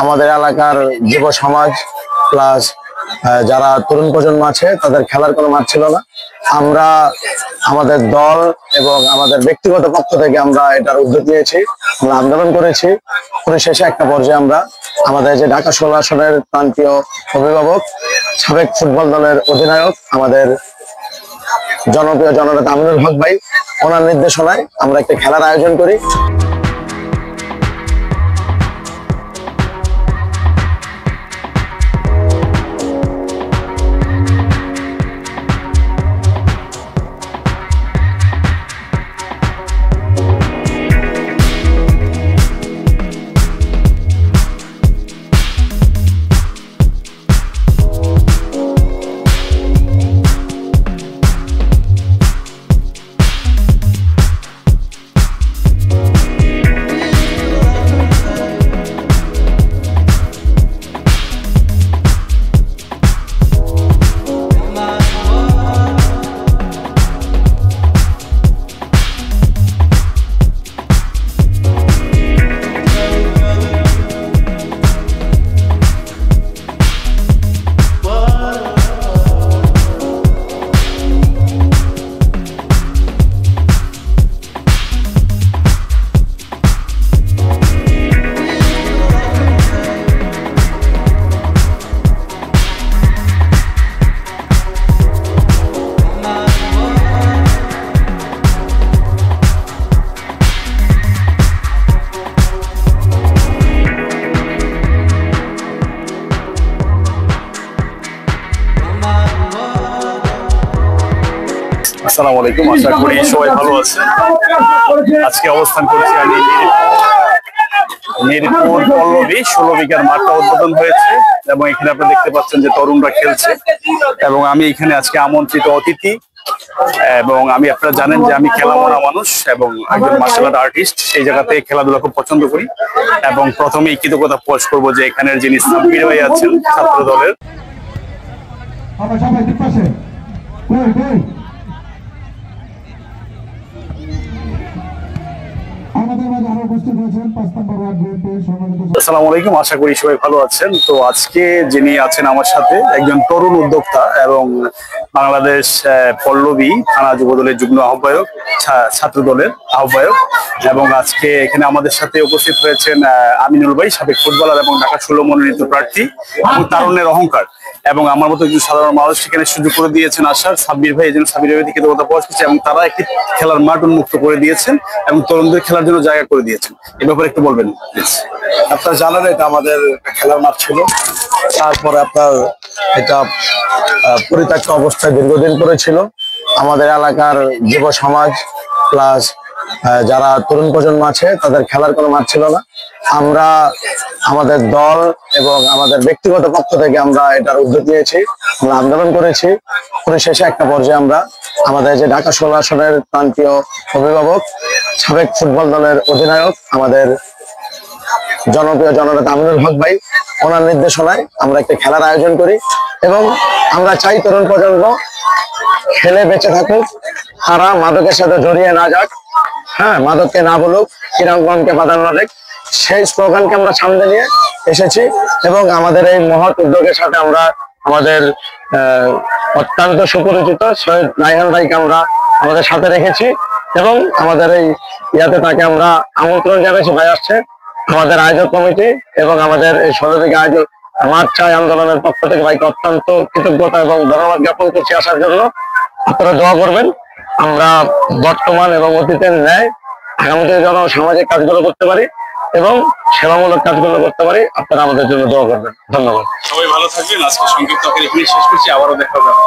আমাদের এলাকার যুব সমাজ প্লাস যারা তরুণ প্রজন্ম আছে তাদের খেলার কোনো মাঠ ছিল না। আমরা আমাদের দল এবং আমাদের ব্যক্তিগত পক্ষ থেকে আমরা এটার উদ্যোগ নিয়েছি, আমরা আন্দোলন করেছি। পরিশেষে একটা পর্যায়ে আমরা আমাদের যে ঢাকা 16 আসনের প্রান্তীয় অভিভাবক, সাবেক ফুটবল দলের অধিনায়ক, আমাদের জনপ্রিয় জননেতা আমিনুল হক ভাই, ওনার নির্দেশনায় আমরা একটা খেলার আয়োজন করি। আসসালামু আলাইকুম, আশা করি সবাই ভালো আছে। আজকে অবস্থান করছি আমি মিরপুর পল্লবী 16 বিঘার মাঠটা উদ্বোধন হয়েছে এবং এখানে আপনারা দেখতে পাচ্ছেন যে তরুণরা খেলছে এবং আমি এখানে আজকে আমন্ত্রিত অতিথি। এবং আপনারা জানেন যে আমি খেলা মনা মানুষ এবং একজন মার্শাল আর্ট আর্টিস্ট, সেই জায়গাতে খেলাধুলা খুব পছন্দ করি। এবং প্রথমেই কৃতজ্ঞতা প্রকাশ করবো যে এখানের যিনি সাব্বির ভাই আছেন ছাত্র দলের, আসসালামু আলাইকুম, আশা করি সবাই ভালো আছেন। তো আজকে যিনি আছেন আমার সাথে একজন তরুণ উদ্যোক্তা এবং বাংলাদেশ পল্লবী থানা যুব দলের যুগ্ম আহ্বায়ক, ছাত্র দলের আহ্বায়ক। এবং আজকে এখানে আমাদের সাথে উপস্থিত হয়েছেন আমিনুল ভাই, সাবেক ফুটবলার এবং ঢাকা 16 মনোনীত প্রার্থী এবং তারুণ্যের অহংকার। এবং আমার মতো একজন সাধারণ মানুষ সেখানে সুযোগ করে দিয়েছেন আসার সাব্বির ভাই, এই জন্য সাব্বির ভাই কৃতজ্ঞতা প্রকাশ করছে। এবং তারা একটি খেলার মাঠ উন্মুক্ত করে দিয়েছেন এবং তরুণদের খেলার জন্য জায়গা করে দিয়েছেন। এ ব্যাপারে একটু বলবেন প্লিজ। আপনারা জানেন এটা আমাদের খেলার মাঠ ছিল, তারপরে আপনার এটা পরিত্যক্ত অবস্থায় দীর্ঘদিন পরে ছিল। আমাদের এলাকার যুব সমাজ প্লাস যারা তরুণ প্রজন্ম আছে তাদের খেলার কোনো মাঠ ছিল না। আমরা আমাদের দল এবং আমাদের ব্যক্তিগত পক্ষ থেকে আমরা এটার উদ্যোগ নিয়েছি, আমরা আন্দোলন করেছি। পরিশেষে একটা পর্যায়ে আমরা আমাদের যে ঢাকা 16 আসনের প্রান্তীয় অভিভাবক, সাবেক ফুটবল দলের অধিনায়ক, আমাদের জনপ্রিয় জননেতা আমিনুল হক ভাই, ওনার নির্দেশনায় আমরা একটা খেলার আয়োজন করি। এবং আমরা চাই তরুণ প্রজন্ম খেলে বেঁচে থাকুক, তারা মাদকের সাথে জড়িয়ে না যাক, হ্যাঁ, মাদককে না বলুক, ক্রীড়াঙ্গনকে প্রাধান্য দেখ, সেই স্লোগানকে আমরা সামনে নিয়ে এসেছি। এবং আমাদের এই মহৎ উদ্যোগের সাথে আমরা আমাদের অত্যন্ত সুপরিচিত সৈয়দ রায়হান ভাইকে আমরা আমাদের সাথে রেখেছি এবং আমাদের এই ইয়াতে তাকে আমরা আমন্ত্রণ জানাইছি। ভাই আসছে আমাদের আয়োজক কমিটি এবং আমাদের এই 16 বিঘা আয়োজক মাঠ চাই আন্দোলনের পক্ষ থেকে ভাইকে অত্যন্ত কৃতজ্ঞতা এবং ধন্যবাদ জ্ঞাপন করছি আসার জন্য। আপনারা দোয়া করবেন আমরা বর্তমান এবং অতীতের ন্যায় আগামীতে যেন সামাজিক কাজগুলো করতে পারি এবং সেবামূলক কাজগুলো করতে পারি। আপনারা আমাদের জন্য দোয়া করবেন। ধন্যবাদ। সবাই ভালো থাকবেন। আজকে সংক্ষিপ্ত শেষ করছি, আবারও দেখা যাবে।